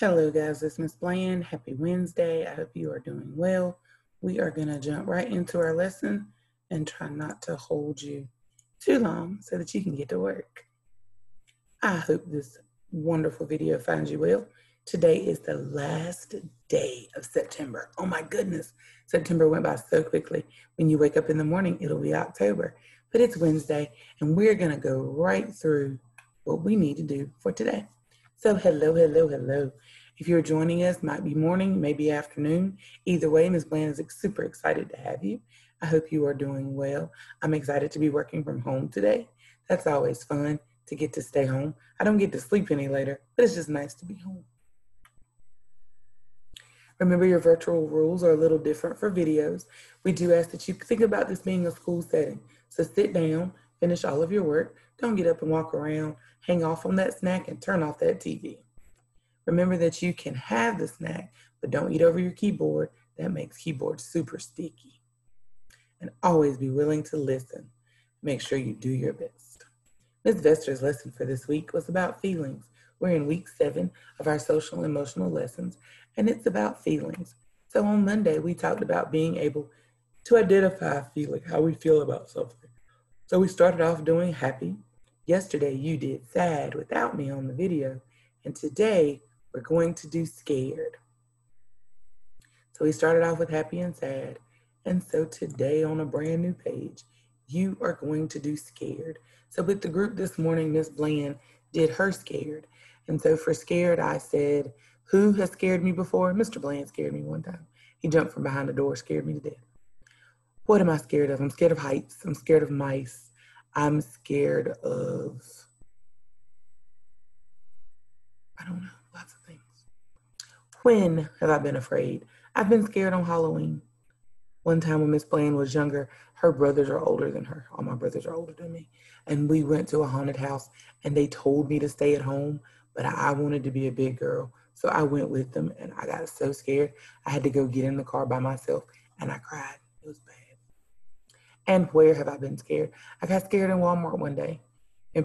Hello guys, it's Miss Bland. Happy Wednesday. I hope you are doing well. We are going to jump right into our lesson and try not to hold you too long so that you can get to work. I hope this wonderful video finds you well. Today is the last day of September. Oh my goodness, September went by so quickly. When you wake up in the morning, it'll be October, but it's Wednesday and we're going to go right through what we need to do for today. So hello. If you're joining us, might be morning, maybe afternoon. Either way, Ms. Bland is super excited to have you. I hope you are doing well. I'm excited to be working from home today. That's always fun to get to stay home. I don't get to sleep any later, but it's just nice to be home. Remember, your virtual rules are a little different for videos. We do ask that you think about this being a school setting. So sit down, finish all of your work. Don't get up and walk around, hang off on that snack, and turn off that TV. Remember that you can have the snack, but don't eat over your keyboard. That makes keyboard super sticky. And always be willing to listen. Make sure you do your best. Ms. Vester's lesson for this week was about feelings. We're in week 7 of our social and emotional lessons, and it's about feelings. So on Monday, we talked about being able to identify a feeling, how we feel about something. So we started off doing happy. Yesterday, you did sad without me on the video. And today, we're going to do scared. So we started off with happy and sad. And so today on a brand new page, you are going to do scared. So with the group this morning, Miss Bland did her scared. And so for scared, I said, who has scared me before? Mr. Bland scared me one time. He jumped from behind the door, scared me to death. What am I scared of? I'm scared of heights. I'm scared of mice. I'm scared of, I don't know, lots of things. When have I been afraid? I've been scared on Halloween. One time when Miss Bland was younger, her brothers are older than her. All my brothers are older than me. And we went to a haunted house and they told me to stay at home, but I wanted to be a big girl. So I went with them and I got so scared. I had to go get in the car by myself and I cried. It was bad. And where have I been scared? I got scared in Walmart one day. I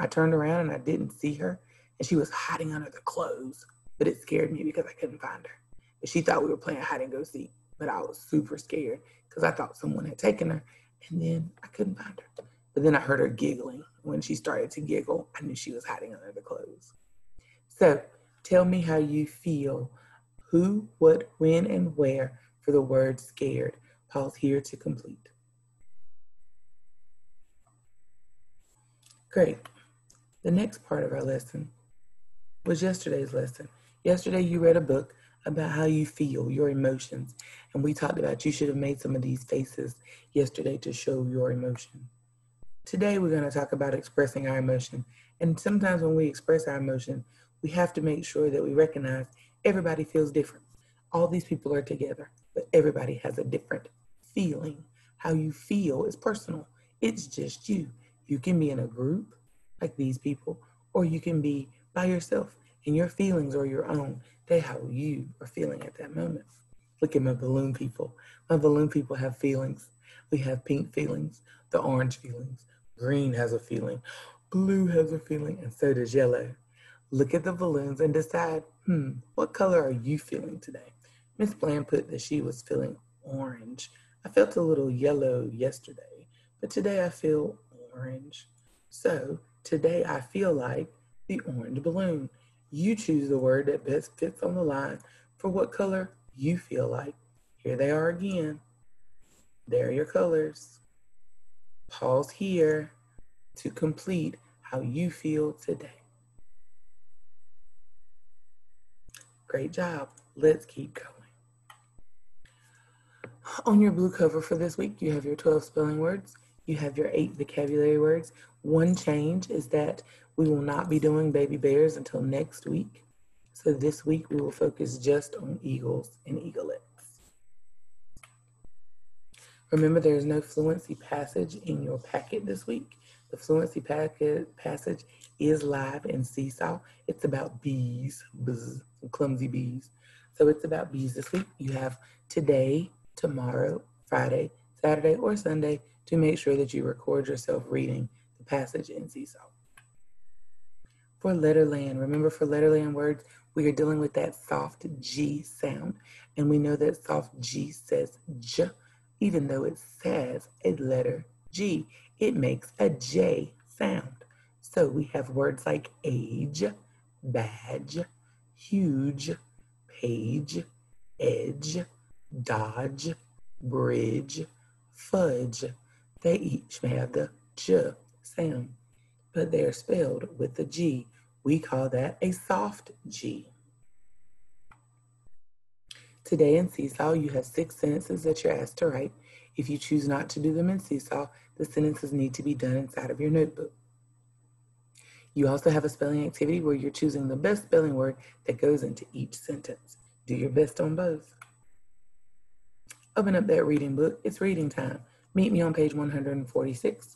turned around and I didn't see her. And she was hiding under the clothes. But it scared me because I couldn't find her. But she thought we were playing hide and go seek. But I was super scared because I thought someone had taken her. And then I couldn't find her. But then I heard her giggling. When she started to giggle, I knew she was hiding under the clothes. So tell me how you feel. Who, what, when, and where for the word scared. Pause here to complete. Great. The next part of our lesson was yesterday's lesson. Yesterday you read a book about how you feel, your emotions, and we talked about you should have made some of these faces yesterday to show your emotion. Today we're going to talk about expressing our emotion, and sometimes when we express our emotion, we have to make sure that we recognize everybody feels different. All these people are together, but everybody has a different feeling. How you feel is personal. It's just you. You can be in a group like these people, or you can be by yourself, and your feelings are your own. They're how you are feeling at that moment. Look at my balloon people. My balloon people have feelings. We have pink feelings, the orange feelings. Green has a feeling. Blue has a feeling, and so does yellow. Look at the balloons and decide, what color are you feeling today? Miss Bland put that she was feeling orange. I felt a little yellow yesterday, but today I feel orange. So today I feel like the orange balloon. You choose the word that best fits on the line for what color you feel like. Here they are again. There are your colors. Pause here to complete how you feel today. Great job. Let's keep going. On your blue cover for this week, you have your 12 spelling words. You have your 8 vocabulary words. One change is that we will not be doing baby bears until next week. So this week we will focus just on eagles and eaglets. Remember, there is no fluency passage in your packet this week. The fluency passage is live in Seesaw. It's about bees, clumsy bees. So it's about bees this week. You have today, tomorrow, Friday, Saturday, or Sunday to make sure that you record yourself reading the passage in Seesaw. For Letterland, remember for Letterland words, We are dealing with that soft G sound, and we know that soft G says J, even though it says a letter G. It makes a J sound. So we have words like age, badge, huge, page, edge, dodge, bridge, fudge. They each have the J sound, but they're spelled with the G. We call that a soft G. Today in Seesaw, you have 6 sentences that you're asked to write. If you choose not to do them in Seesaw, the sentences need to be done inside of your notebook. You also have a spelling activity where you're choosing the best spelling word that goes into each sentence. Do your best on both. Open up that reading book. It's reading time. Meet me on page 146.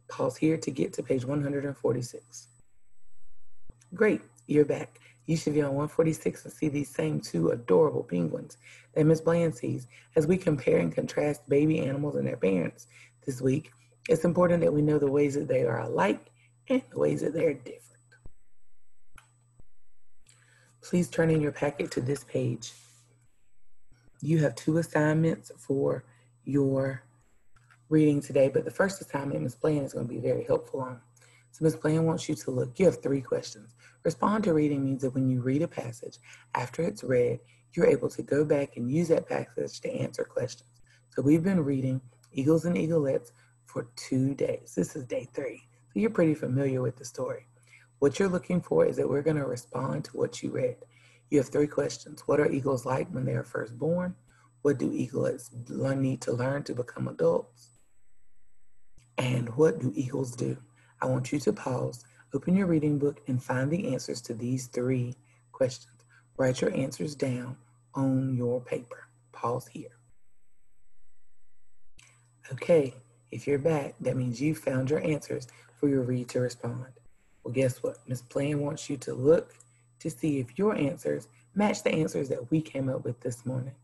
Pause here to get to page 146. Great, you're back. You should be on 146 and see these same 2 adorable penguins that Miss Bland sees. As we compare and contrast baby animals and their parents this week, it's important that we know the ways that they are alike and the ways that they're different. Please turn in your packet to this page. You have 2 assignments for your reading today, but the first assignment Ms. Bland is going to be very helpful on. So Ms. Bland wants you to look. You have 3 questions. Respond to reading means that when you read a passage, after it's read, you're able to go back and use that passage to answer questions. So we've been reading Eagles and Eaglettes for 2 days. This is day 3. So you're pretty familiar with the story. What you're looking for is that we're going to respond to what you read. You have 3 questions. What are eagles like when they are first born? What do eaglets need to learn to become adults? And what do eagles do? I want you to pause, open your reading book, and find the answers to these 3 questions. Write your answers down on your paper. Pause here. Okay, if you're back, that means you found your answers for your read to respond. Well, guess what? Ms. Bland wants you to look to see if your answers match the answers that we came up with this morning.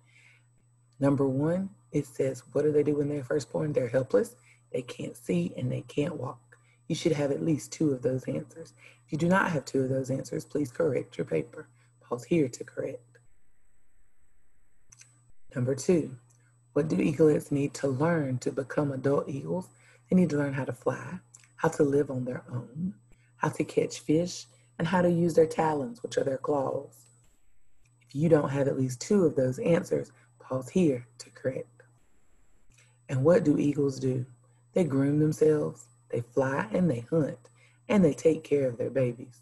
Number 1, it says, what do they do when they're first born? They're helpless, they can't see, and they can't walk. You should have at least 2 of those answers. If you do not have 2 of those answers, please correct your paper. Pause here to correct. Number 2, what do eaglets need to learn to become adult eagles? They need to learn how to fly, how to live on their own, how to catch fish, and how to use their talons, which are their claws. If you don't have at least 2 of those answers, pause here to correct. And what do eagles do? They groom themselves, they fly, and they hunt, and they take care of their babies.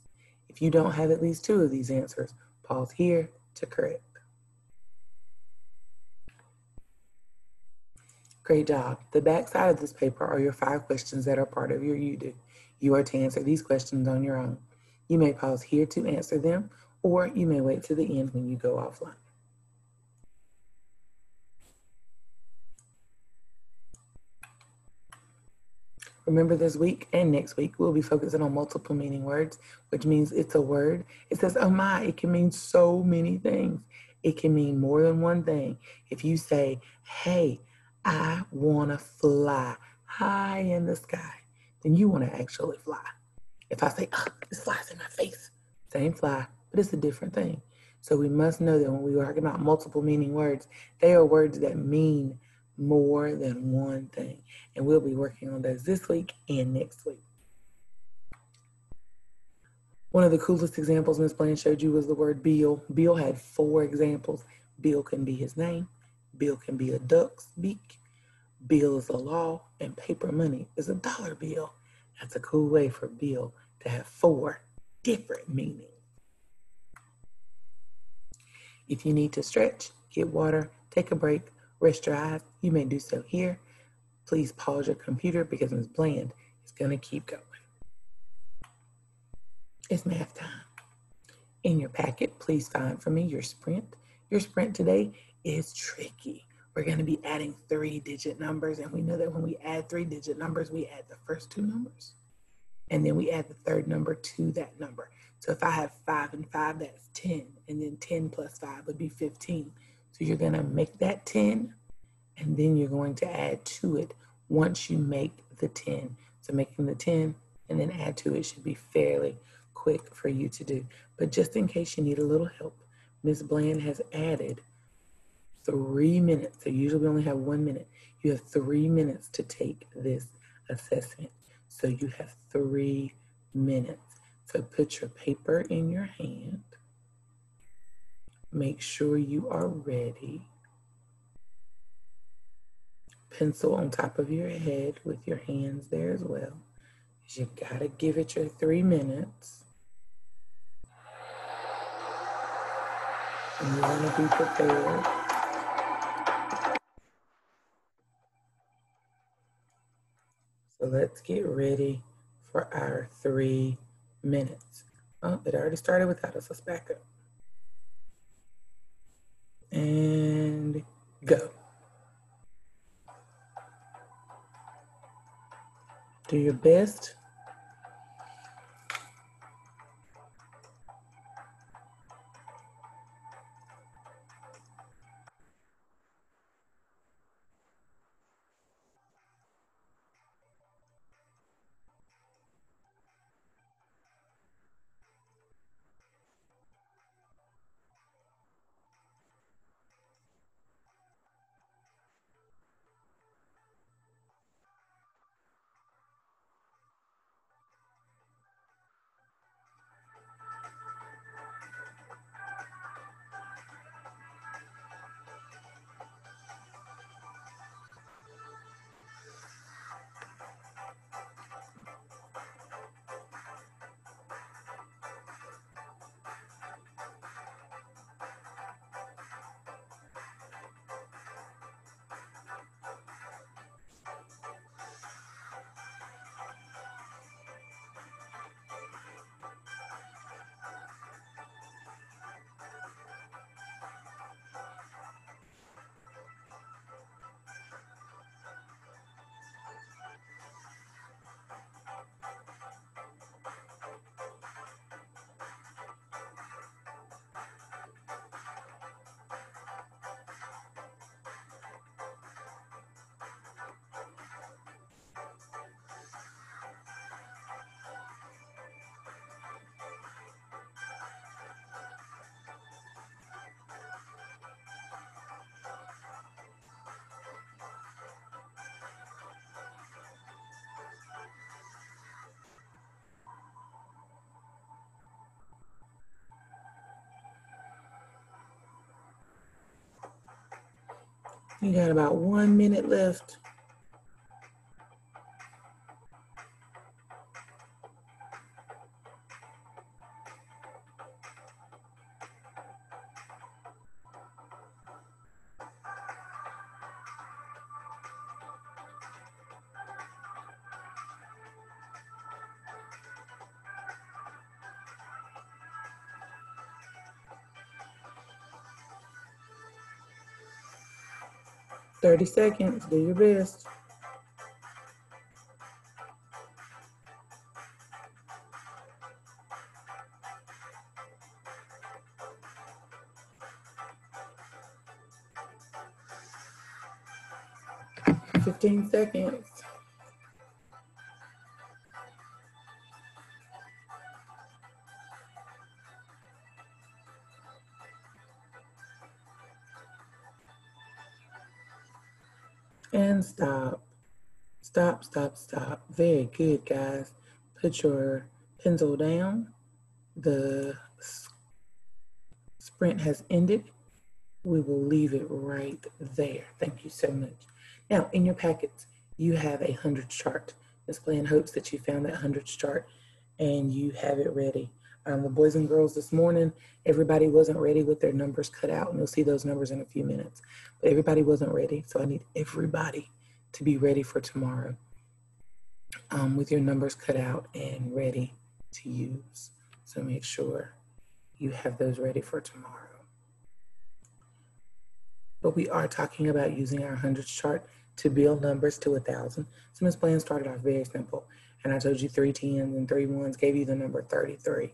If you don't have at least 2 of these answers, pause here to correct. Great job. The back side of this paper are your 5 questions that are part of your You Do. You are to answer these questions on your own. You may pause here to answer them, or you may wait to the end when you go offline. Remember, this week and next week, we'll be focusing on multiple meaning words, which means it's a word. It says, oh my, it can mean so many things. It can mean more than one thing. If you say, hey, I want to fly high in the sky, then you want to actually fly. If I say, oh, this flies in my face, same fly, but it's a different thing. So we must know that when we are talking about multiple meaning words, they are words that mean more than one thing. And we'll be working on those this week and next week. One of the coolest examples Ms. Bland showed you was the word bill. Bill had 4 examples. Bill can be his name. Bill can be a duck's beak. Bill is a law, and paper money is a dollar bill. That's a cool way for bill to have 4 different meanings. If you need to stretch, get water, take a break, rest your eyes, you may do so here. Please pause your computer because Ms. Bland is going to keep going. It's math time. In your packet, please find for me your sprint. Your sprint today is tricky. We're going to be adding 3-digit numbers, and we know that when we add 3-digit numbers, we add the first 2 numbers, and then we add the third number to that number. So if I have 5 and 5, that's 10, and then 10 plus 5 would be 15. So you're going to make that 10, and then you're going to add to it once you make the 10. So making the 10 and then add to it should be fairly quick for you to do. But just in case you need a little help, Ms. Bland has added 3 minutes. So usually we only have 1 minute. You have 3 minutes to take this assessment. So you have 3 minutes. So put your paper in your hand. Make sure you are ready. Pencil on top of your head with your hands there as well. You gotta give it your 3 minutes. And you wanna be prepared. So let's get ready for our 3 minutes. Oh, it already started without us. Let's back up. And go. Do your best. You got about 1 minute left. "30 seconds, do your best." "15 seconds." And stop. Stop, stop, stop. Very good, guys. Put your pencil down. The sprint has ended. We will leave it right there. Thank you so much. Now, in your packets, you have a hundreds chart. Ms. Bland hopes that you found that hundreds chart and you have it ready. The boys and girls this morning, everybody wasn't ready with their numbers cut out, and you'll see those numbers in a few minutes. But everybody wasn't ready, so I need everybody to be ready for tomorrow with your numbers cut out and ready to use. So make sure you have those ready for tomorrow. But we are talking about using our hundreds chart to build numbers to 1,000. So Ms. Bland started off very simple. And I told you 3 10s and 3 1s gave you the number 33.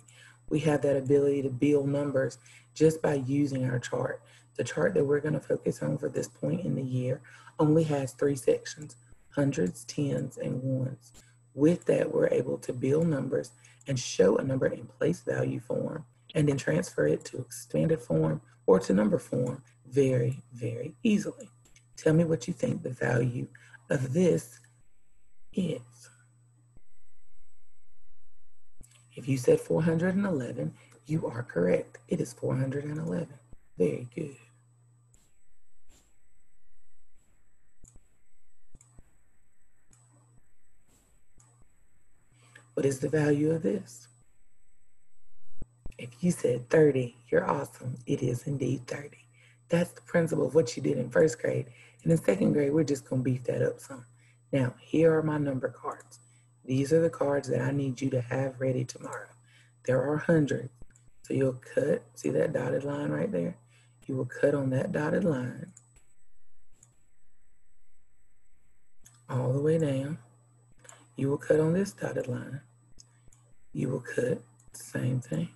We have that ability to build numbers just by using our chart. The chart that we're going to focus on for this point in the year only has 3 sections, hundreds, tens, and ones. With that, we're able to build numbers and show a number in place value form, and then transfer it to expanded form or to number form very, very easily. Tell me what you think the value of this is. If you said 411, you are correct. It is 411. Very good. What is the value of this? If you said 30, you're awesome. It is indeed 30. That's the principle of what you did in first grade. And in second grade, we're just going to beef that up some. Now, here are my number cards. These are the cards that I need you to have ready tomorrow. There are hundreds. So you'll cut, see that dotted line right there? You will cut on that dotted line all the way down. You will cut on this dotted line. You will cut, same thing,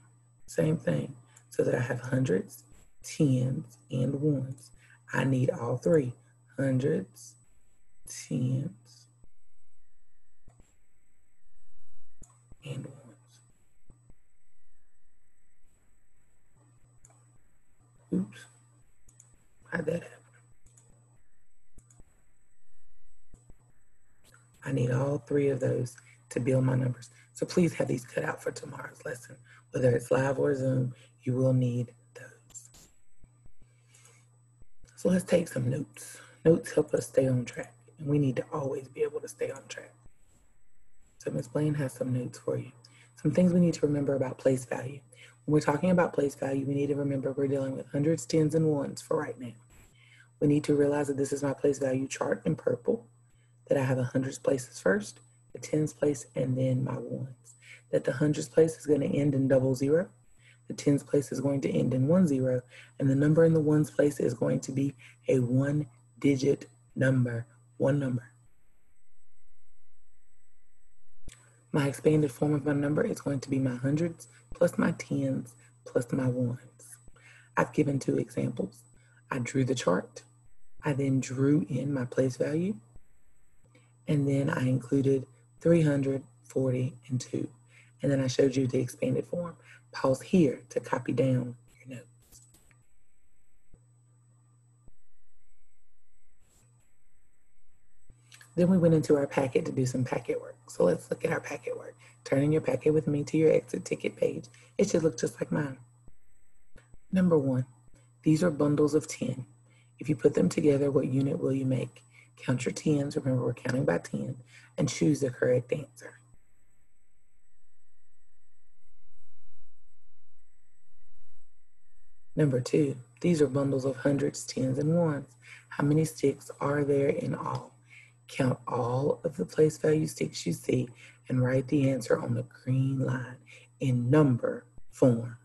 so that I have hundreds, tens, and ones. I need all three, hundreds, tens, and ones. Oops, how'd that happen? I need all three of those to build my numbers. So please have these cut out for tomorrow's lesson. Whether it's live or Zoom, you will need those. So let's take some notes. Notes help us stay on track, and we need to always be able to stay on track. So Ms. Blaine has some notes for you. Some things we need to remember about place value. When we're talking about place value, we need to remember we're dealing with hundreds, tens, and ones for right now. We need to realize that this is my place value chart in purple, that I have the hundreds places first, the tens place, and then my ones. That the hundreds place is going to end in 00, the tens place is going to end in 10, and the number in the ones place is going to be a one-digit number, one number. My expanded form of my number is going to be my hundreds plus my tens plus my ones. I've given two examples. I drew the chart. I then drew in my place value. And then I included 300, 40, and 2. And then I showed you the expanded form. Pause here to copy down your notes. Then we went into our packet to do some packet work. So let's look at our packet work. Turn in your packet with me to your exit ticket page. It should look just like mine. Number 1, these are bundles of 10. If you put them together, what unit will you make? Count your tens, remember we're counting by 10, and choose the correct answer. Number 2, these are bundles of hundreds, tens, and ones. How many sticks are there in all? Count all of the place value sticks you see and write the answer on the green line in number form.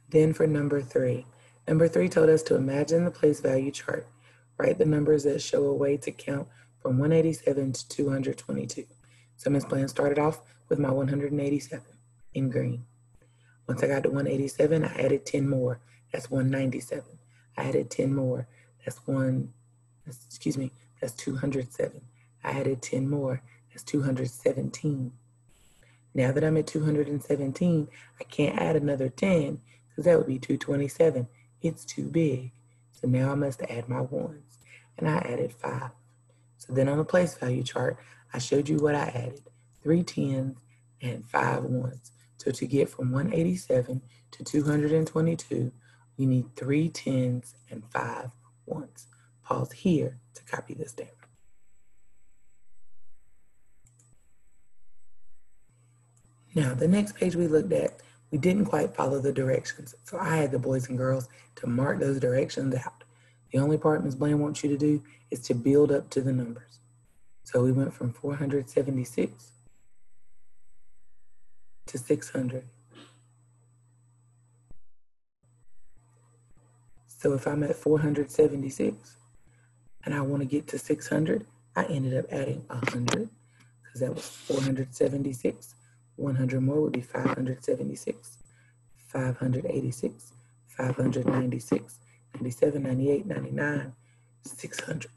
Then for number 3. Number 3 told us to imagine the place value chart. Write the numbers that show a way to count from 187 to 222. So Ms. Bland started off with my 187 in green. Once I got to 187, I added 10 more. That's 197. I added 10 more. That's 207. I added 10 more. That's 217. Now that I'm at 217, I can't add another 10 because that would be 227. It's too big. So now I must add my ones. And I added 5. So then on the place value chart, I showed you what I added. 3 tens and 5 ones. So to get from 187 to 222, we need 3 tens and 5 ones. Pause here to copy this down. Now, the next page we looked at, we didn't quite follow the directions. So I had the boys and girls to mark those directions out. The only part Ms. Blaine wants you to do is to build up to the numbers. So we went from 476 to 600. So if I'm at 476 and I want to get to 600, I ended up adding 100 because that was 476. 100 more would be 576, 586, 596, 97, 98, 99, 600.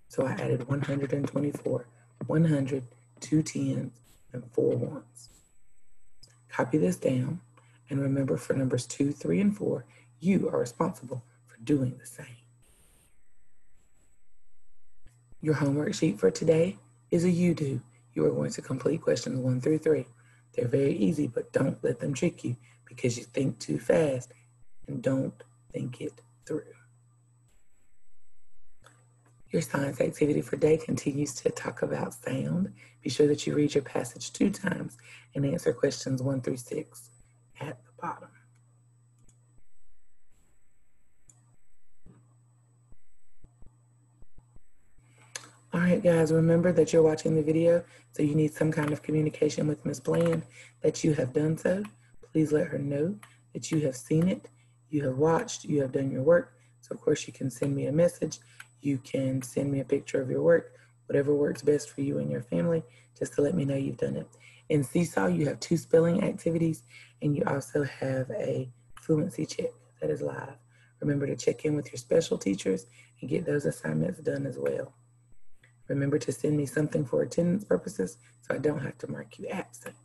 So I added 124, 100, 2 10s, and 4 1s. Copy this down, and remember for numbers 2, 3, and 4, you are responsible for doing the same. Your homework sheet for today is a you-do. You are going to complete questions 1 through 3. They're very easy, but don't let them trick you because you think too fast and don't think it through. Your science activity for today continues to talk about sound. Be sure that you read your passage 2 times and answer questions 1 through 6 at the bottom. All right, guys, remember that you're watching the video, so you need some kind of communication with Ms. Bland that you have done so. Please let her know that you have seen it, you have watched, you have done your work. So, of course, you can send me a message. You can send me a picture of your work, whatever works best for you and your family, just to let me know you've done it. In Seesaw, you have 2 spelling activities, and you also have a fluency check that is live. Remember to check in with your special teachers and get those assignments done as well. Remember to send me something for attendance purposes so I don't have to mark you absent.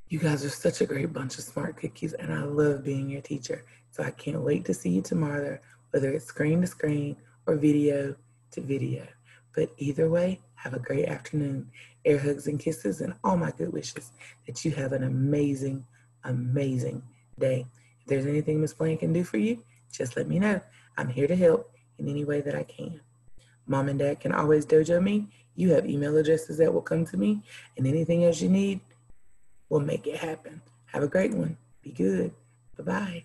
You guys are such a great bunch of smart cookies, and I love being your teacher. So I can't wait to see you tomorrow, whether it's screen to screen or video to video. But either way, have a great afternoon. Air hugs and kisses and all my good wishes that you have an amazing, amazing day. If there's anything Ms. Bland can do for you, just let me know. I'm here to help in any way that I can. Mom and Dad can always dojo me. You have email addresses that will come to me, and anything else you need, we'll make it happen. Have a great one. Be good. Bye-bye.